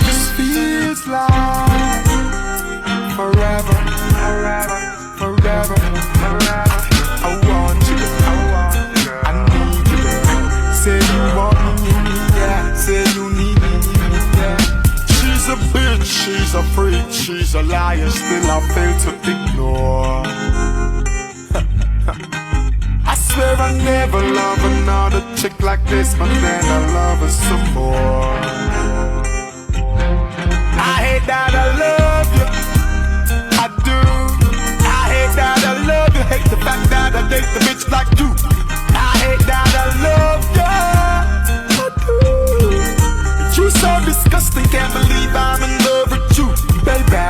This feels like forever, forever, forever, forever. I want you, I need you, girl. Say you want me, yeah. Say you need me, yeah. She's a bitch, she's a freak, she's a liar. Still I fail to ignore. I swear I never love another chick like this, but then I love her some more. I hate that I love you, I do. I hate that I love you, hate the fact that I date the bitch like you. I hate that I love you, I do. You so disgusting, can't believe I'm in love with you, baby.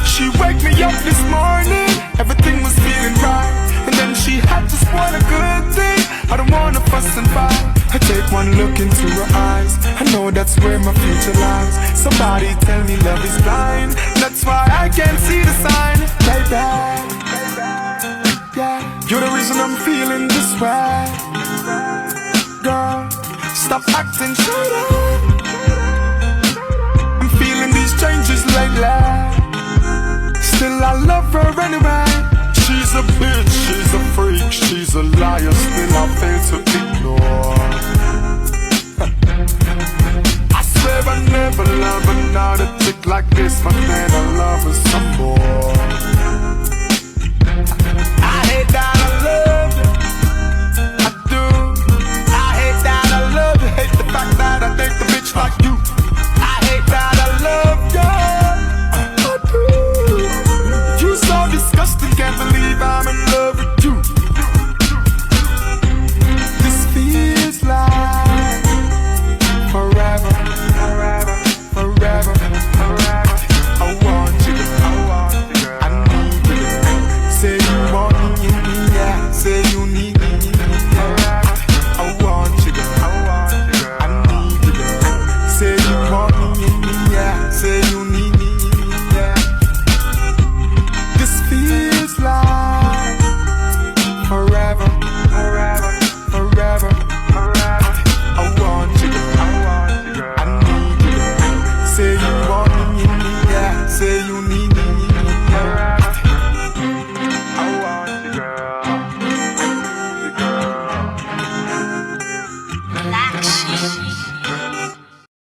She wake me up this morning, everything was feeling right, and then she had just one a good thing. I don't wanna fuss and fight. I take one look into her eyes, I know that's where my future lies. Somebody tell me love is blind, that's why I can't see the sign. Baby, yeah, you're the reason I'm feeling this way. Girl, stop acting shut up. I'm feeling these changes lately. Still I love her anyway. She's a bitch, she's a freak, she's a liar. Still I fail to ignore. I swear I never love another chick like this, but then